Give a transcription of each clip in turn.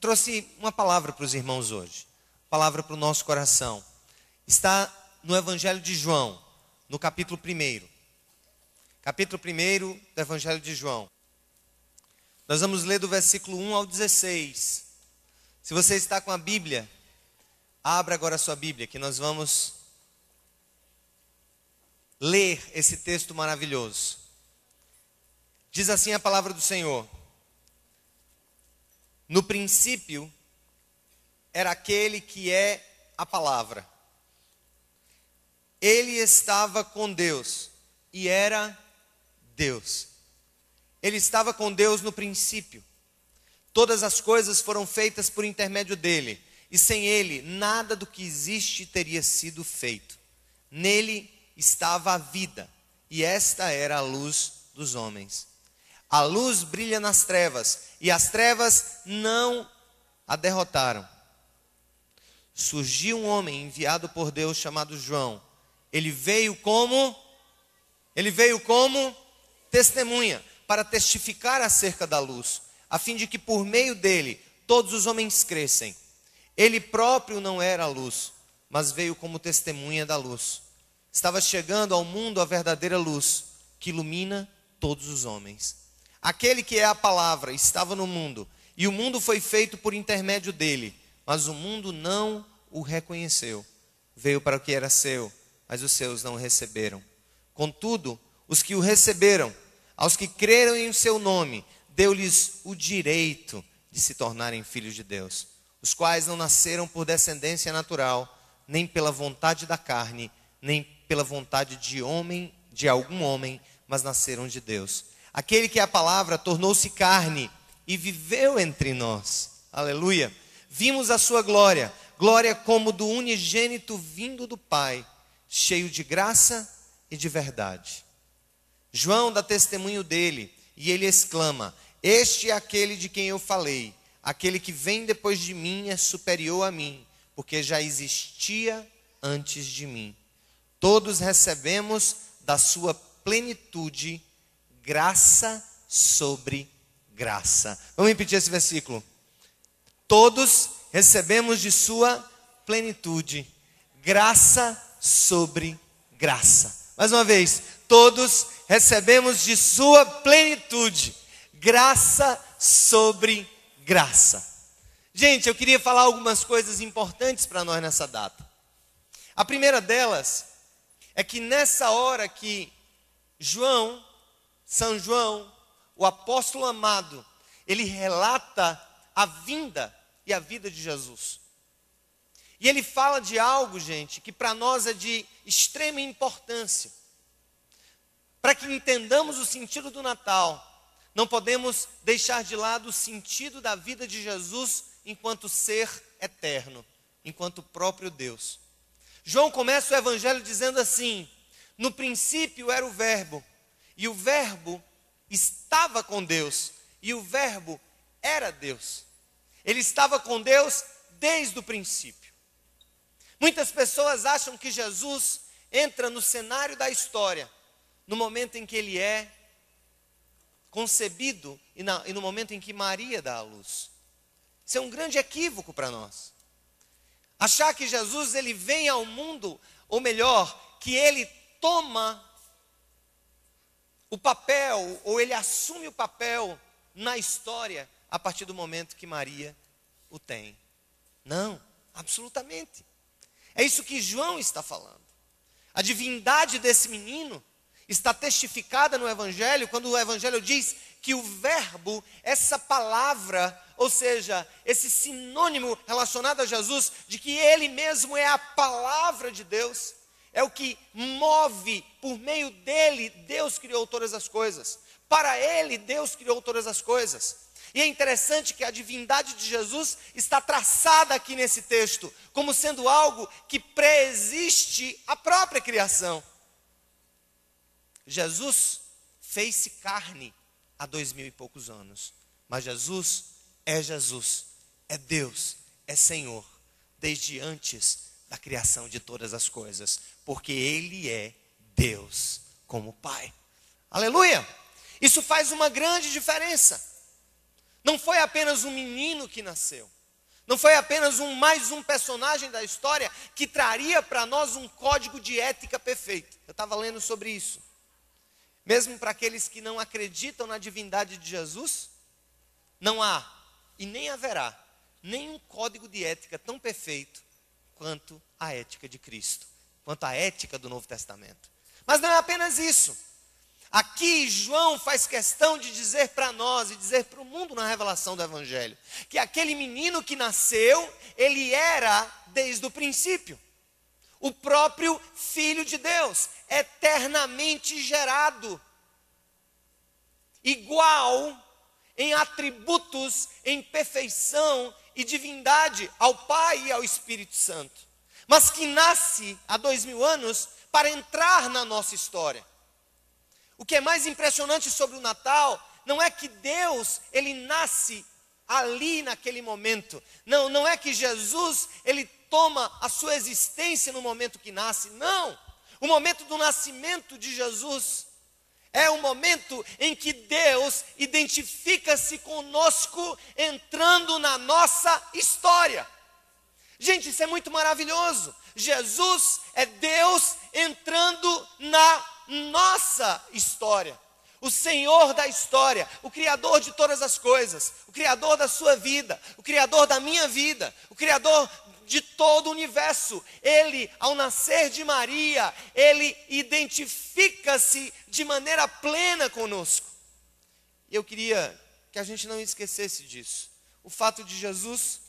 trouxe uma palavra para os irmãos hoje, palavra para o nosso coração. Está no Evangelho de João, no capítulo 1. Capítulo 1 do Evangelho de João. Nós vamos ler do versículo 1 ao 16. Se você está com a Bíblia, abra agora a sua Bíblia, que nós vamos ler esse texto maravilhoso. Diz assim a palavra do Senhor: no princípio era aquele que é a palavra. Ele estava com Deus e era Deus. Ele estava com Deus no princípio. Todas as coisas foram feitas por intermédio dele, e sem ele nada do que existe teria sido feito. Nele estava a vida, e esta era a luz dos homens. A luz brilha nas trevas, e as trevas não a derrotaram. Surgiu um homem enviado por Deus chamado João. Ele veio como testemunha, para testificar acerca da luz, a fim de que por meio dele todos os homens crescem. Ele próprio não era a luz, mas veio como testemunha da luz. Estava chegando ao mundo a verdadeira luz, que ilumina todos os homens. Aquele que é a palavra estava no mundo, e o mundo foi feito por intermédio dele, mas o mundo não o reconheceu. Veio para o que era seu, mas os seus não o receberam. Contudo, os que o receberam, aos que creram em seu nome, deu-lhes o direito de se tornarem filhos de Deus, os quais não nasceram por descendência natural, nem pela vontade da carne, nem pela vontade de algum homem, mas nasceram de Deus. Aquele que é a palavra tornou-se carne e viveu entre nós. Aleluia! Vimos a sua glória, glória como do unigênito vindo do Pai, cheio de graça e de verdade. João dá testemunho dele, e ele exclama: este é aquele de quem eu falei, aquele que vem depois de mim é superior a mim, porque já existia antes de mim. Todos recebemos da sua plenitude graça sobre graça. Vamos repetir esse versículo. Todos recebemos de sua plenitude graça sobre graça. Mais uma vez, todos recebemos de sua plenitude graça sobre graça. Gente, eu queria falar algumas coisas importantes para nós nessa data. A primeira delas é que nessa hora que São João, o apóstolo amado, ele relata a vinda e a vida de Jesus. E ele fala de algo, gente, que para nós é de extrema importância. Para que entendamos o sentido do Natal, não podemos deixar de lado o sentido da vida de Jesus enquanto ser eterno, enquanto próprio Deus. João começa o evangelho dizendo assim: no princípio era o verbo, e o verbo estava com Deus, e o verbo era Deus. Ele estava com Deus desde o princípio. Muitas pessoas acham que Jesus entra no cenário da história no momento em que ele é concebido e no momento em que Maria dá à luz. Isso é um grande equívoco para nós. Achar que Jesus ele vem ao mundo, ou melhor, que ele toma o papel, ou ele assume o papel na história a partir do momento que Maria o tem. Não, absolutamente. É isso que João está falando. A divindade desse menino está testificada no Evangelho, quando o Evangelho diz que o verbo, essa palavra, ou seja, esse sinônimo relacionado a Jesus, de que ele mesmo é a palavra de Deus, é o que move, por meio dele, Deus criou todas as coisas. Para ele, Deus criou todas as coisas. E é interessante que a divindade de Jesus está traçada aqui nesse texto, como sendo algo que preexiste à própria criação. Jesus fez-se carne há 2000 e poucos anos, mas Jesus, é Deus, é Senhor, desde antes da criação de todas as coisas, porque Ele é Deus como Pai. Aleluia! Isso faz uma grande diferença. Não foi apenas um menino que nasceu. Não foi apenas mais um personagem da história que traria para nós um código de ética perfeito. Eu estava lendo sobre isso. Mesmo para aqueles que não acreditam na divindade de Jesus, não há e nem haverá nenhum código de ética tão perfeito quanto a ética de Cristo, quanto a ética do Novo Testamento. Mas não é apenas isso. Aqui João faz questão de dizer para nós e dizer para o mundo na revelação do Evangelho, que aquele menino que nasceu, ele era desde o princípio o próprio Filho de Deus, eternamente gerado, igual em atributos, em perfeição e divindade ao Pai e ao Espírito Santo, mas que nasce há 2000 anos para entrar na nossa história. O que é mais impressionante sobre o Natal não é que Deus, ele nasce ali naquele momento. Não é que Jesus, ele toma a sua existência no momento que nasce. Não. O momento do nascimento de Jesus é o momento em que Deus identifica-se conosco entrando na nossa história. Gente, isso é muito maravilhoso. Jesus é Deus entrando na nossa história. O Senhor da história, o Criador de todas as coisas, o Criador da sua vida, o Criador da minha vida, o Criador de todo o universo. Ele, ao nascer de Maria, ele identifica-se de maneira plena conosco. E eu queria que a gente não esquecesse disso. O fato de Jesus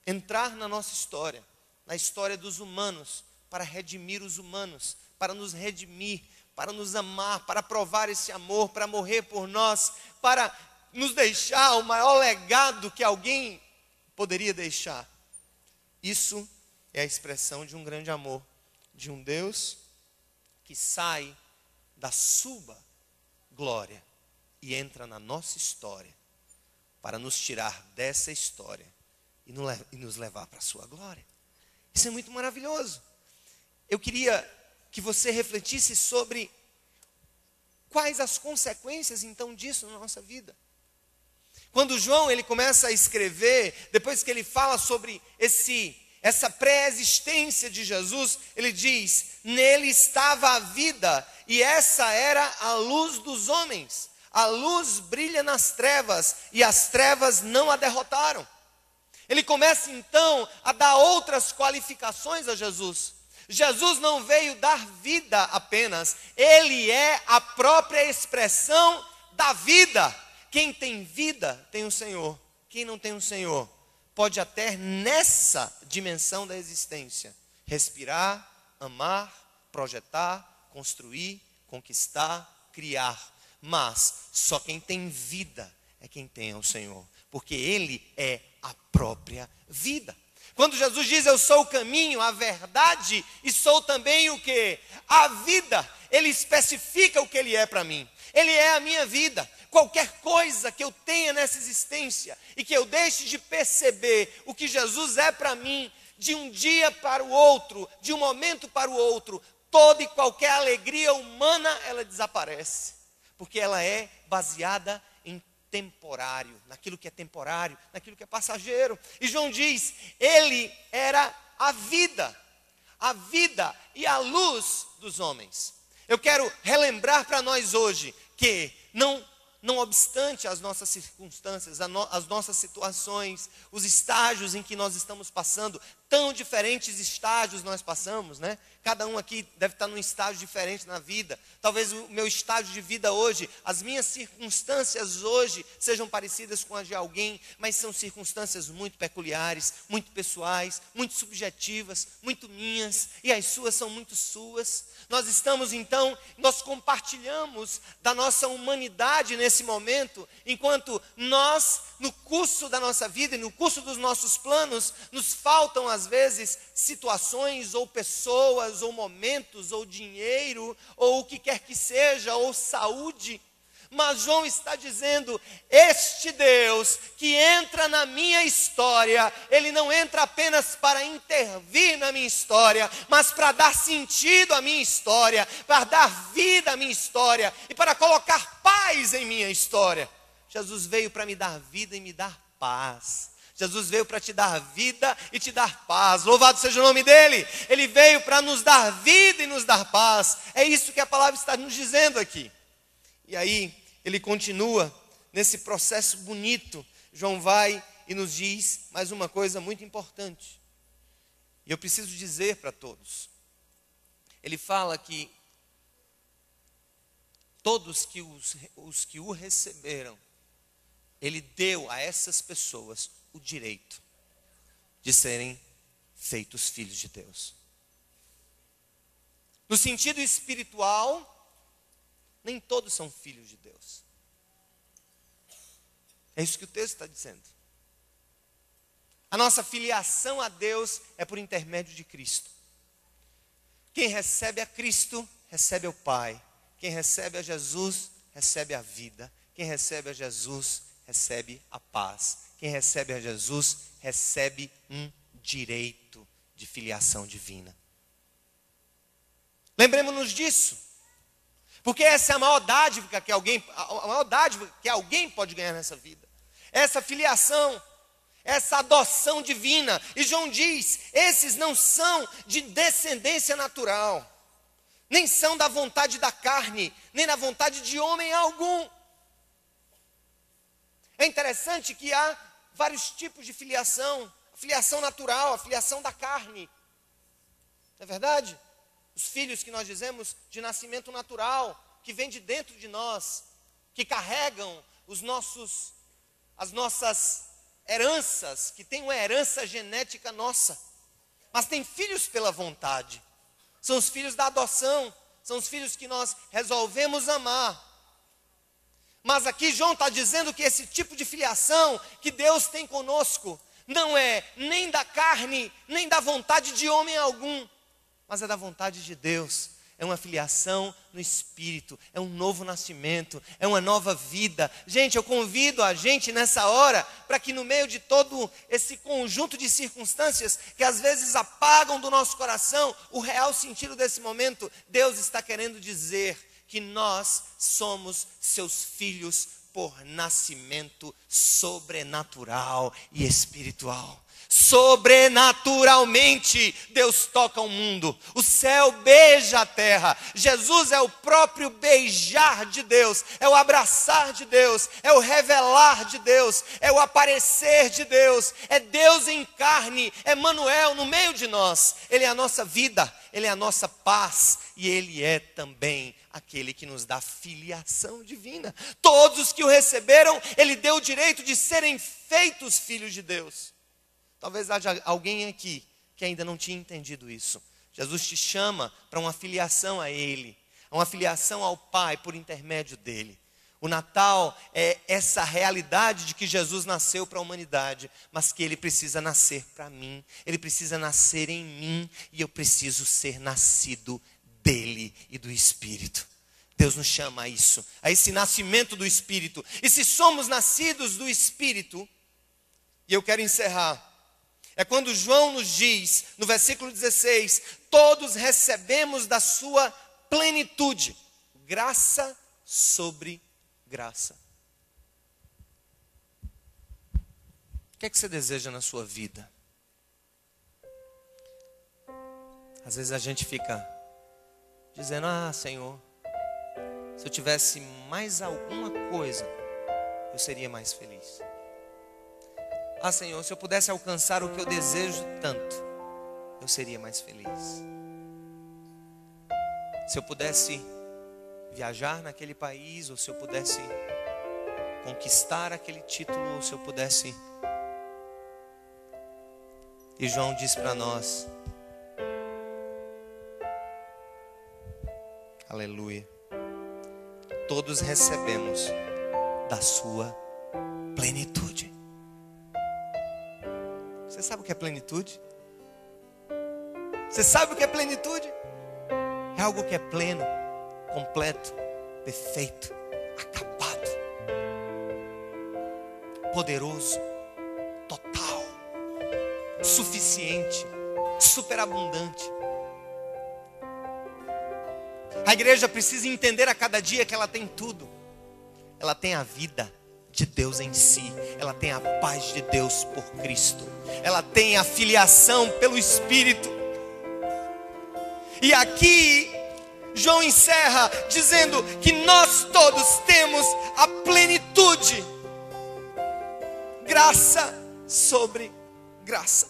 entrar na nossa história, na história dos humanos, para redimir os humanos, para nos redimir, para nos amar, para provar esse amor, para morrer por nós, para nos deixar o maior legado que alguém poderia deixar. Isso é a expressão de um grande amor, de um Deus que sai da sua glória e entra na nossa história, para nos tirar dessa história e nos levar para a sua glória. Isso é muito maravilhoso. Eu queria que você refletisse sobre quais as consequências então disso na nossa vida. Quando João ele começa a escrever, depois que ele fala sobre essa pré-existência de Jesus, ele diz: nele estava a vida e essa era a luz dos homens. A luz brilha nas trevas e as trevas não a derrotaram. Ele começa então a dar outras qualificações a Jesus. Jesus não veio dar vida apenas, ele é a própria expressão da vida. Quem tem vida tem o Senhor. Quem não tem o Senhor pode até nessa dimensão da existência respirar, amar, projetar, construir, conquistar, criar. Mas só quem tem vida é quem tem o Senhor, porque ele é a própria vida. Quando Jesus diz: eu sou o caminho, a verdade e sou também o quê? A vida. Ele especifica o que ele é para mim. Ele é a minha vida. Qualquer coisa que eu tenha nessa existência e que eu deixe de perceber o que Jesus é para mim, de um dia para o outro, de um momento para o outro, toda e qualquer alegria humana, ela desaparece. Porque ela é baseada em temporário, naquilo que é temporário, naquilo que é passageiro. E João diz: ele era a vida e a luz dos homens. Eu quero relembrar para nós hoje que não obstante as nossas circunstâncias, as nossas situações, os estágios em que nós estamos passando, tão diferentes estágios nós passamos, né? Cada um aqui deve estar num estágio diferente na vida. Talvez o meu estágio de vida hoje, as minhas circunstâncias hoje sejam parecidas com as de alguém, mas são circunstâncias muito peculiares, muito pessoais, muito subjetivas, muito minhas, e as suas são muito suas. Nós estamos então, nós compartilhamos da nossa humanidade nesse momento, enquanto nós, no curso da nossa vida e no curso dos nossos planos, nos faltam às vezes situações ou pessoas ou momentos ou dinheiro ou o que quer que seja, ou saúde. Mas João está dizendo: este Deus que entra na minha história, ele não entra apenas para intervir na minha história, mas para dar sentido à minha história, para dar vida à minha história e para colocar paz em minha história. Jesus veio para me dar vida e me dar paz. Jesus veio para te dar vida e te dar paz. Louvado seja o nome dele. Ele veio para nos dar vida e nos dar paz. É isso que a palavra está nos dizendo aqui. E aí, ele continua nesse processo bonito. João vai e nos diz mais uma coisa muito importante. E eu preciso dizer para todos. Ele fala que todos que os que o receberam, ele deu a essas pessoas o direito de serem feitos filhos de Deus. No sentido espiritual, nem todos são filhos de Deus. É isso que o texto está dizendo. A nossa filiação a Deus é por intermédio de Cristo. Quem recebe a Cristo, recebe o Pai. Quem recebe a Jesus, recebe a vida. Quem recebe a Jesus, recebe a paz. Quem recebe a Jesus, recebe um direito de filiação divina. Lembremos-nos disso. Porque essa é a maior dádiva que alguém pode ganhar nessa vida. Essa filiação, essa adoção divina. E João diz, esses não são de descendência natural. Nem são da vontade da carne, nem da vontade de homem algum. É interessante que há vários tipos de filiação. A filiação natural, a filiação da carne. Não é verdade? Os filhos que nós dizemos de nascimento natural, que vem de dentro de nós, que carregam as nossas heranças, que tem uma herança genética nossa. Mas tem filhos pela vontade. São os filhos da adoção, são os filhos que nós resolvemos amar. Mas aqui João está dizendo que esse tipo de filiação que Deus tem conosco, não é nem da carne, nem da vontade de homem algum, mas é da vontade de Deus. É uma filiação no Espírito, é um novo nascimento, é uma nova vida. Gente, eu convido a gente nessa hora, para que no meio de todo esse conjunto de circunstâncias, que às vezes apagam do nosso coração o real sentido desse momento, Deus está querendo dizer que nós somos seus filhos por nascimento sobrenatural e espiritual. Sobrenaturalmente, Deus toca o mundo, o céu beija a terra. Jesus é o próprio beijar de Deus, é o abraçar de Deus, é o revelar de Deus, é o aparecer de Deus, é Deus em carne, é Emanuel no meio de nós. Ele é a nossa vida, Ele é a nossa paz e Ele é também aquele que nos dá filiação divina. Todos os que o receberam, Ele deu o direito de serem feitos filhos de Deus. Talvez haja alguém aqui que ainda não tinha entendido isso. Jesus te chama para uma filiação a Ele, uma filiação ao Pai por intermédio dEle. O Natal é essa realidade de que Jesus nasceu para a humanidade, mas que Ele precisa nascer para mim, Ele precisa nascer em mim, e eu preciso ser nascido dEle e do Espírito. Deus nos chama a isso, a esse nascimento do Espírito. E se somos nascidos do Espírito, e eu quero encerrar, é quando João nos diz, no versículo 16, todos recebemos da sua plenitude, graça sobre graça. O que é que você deseja na sua vida? Às vezes a gente fica dizendo, Senhor, se eu tivesse mais alguma coisa, eu seria mais feliz. Senhor, se eu pudesse alcançar o que eu desejo tanto, eu seria mais feliz. Se eu pudesse viajar naquele país, ou se eu pudesse conquistar aquele título, ou se eu pudesse... E João diz para nós, aleluia, todos recebemos da sua plenitude. Você sabe o que é plenitude? Você sabe o que é plenitude? É algo que é pleno, completo, perfeito, acabado, poderoso, total, suficiente, superabundante. A igreja precisa entender a cada dia que ela tem tudo. Ela tem a vida, de Deus em si, ela tem a paz de Deus por Cristo, ela tem a filiação pelo Espírito. E aqui João encerra dizendo que nós todos temos a plenitude, graça sobre graça.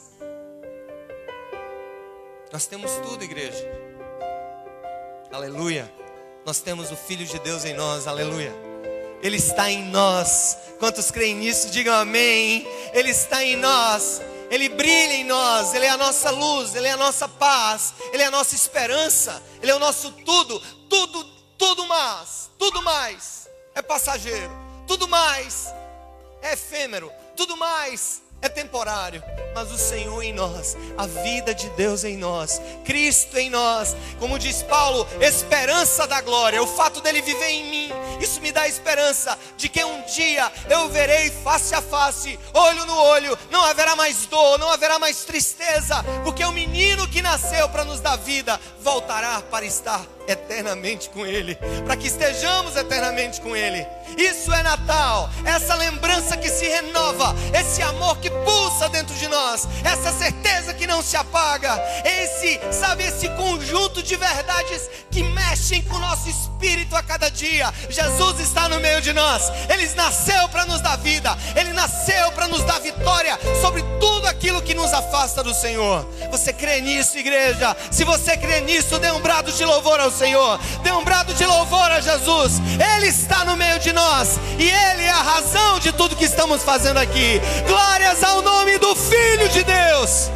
Nós temos tudo, igreja. Aleluia. Nós temos o Filho de Deus em nós, aleluia. Ele está em nós. Quantos creem nisso, digam amém. Ele está em nós, Ele brilha em nós, Ele é a nossa luz, Ele é a nossa paz, Ele é a nossa esperança, Ele é o nosso tudo. Tudo mais é passageiro, tudo mais é efêmero, tudo mais é temporário, mas o Senhor em nós, a vida de Deus em nós, Cristo em nós, como diz Paulo, esperança da glória, o fato dele viver em mim, isso me dá esperança de que um dia eu verei face a face, olho no olho, não haverá mais dor, não haverá mais tristeza, porque o menino que nasceu para nos dar vida, voltará para estar eternamente com Ele, para que estejamos eternamente com Ele. Isso é Natal, essa lembrança que se renova, esse amor que pulsa dentro de nós, essa certeza que não se apaga, esse conjunto de verdades que mexem com o nosso espírito a cada dia. Jesus está no meio de nós, Ele nasceu para nos dar vida, Ele nasceu para nos dar vitória sobre tudo aquilo que nos afasta do Senhor. Você crê nisso, igreja? Se você crê nisso, dê um brado de louvor ao Senhor, dê um brado de louvor a Jesus. Ele está no meio de nós e Ele é a razão de tudo que estamos fazendo aqui. Glórias ao nome do Filho de Deus,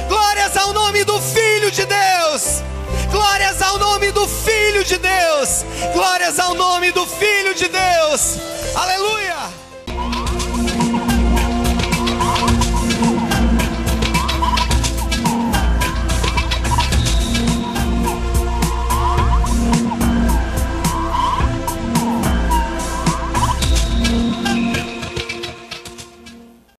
glórias ao nome do Filho de Deus, glórias ao nome do Filho de Deus, glórias ao nome do Filho de Deus, aleluia.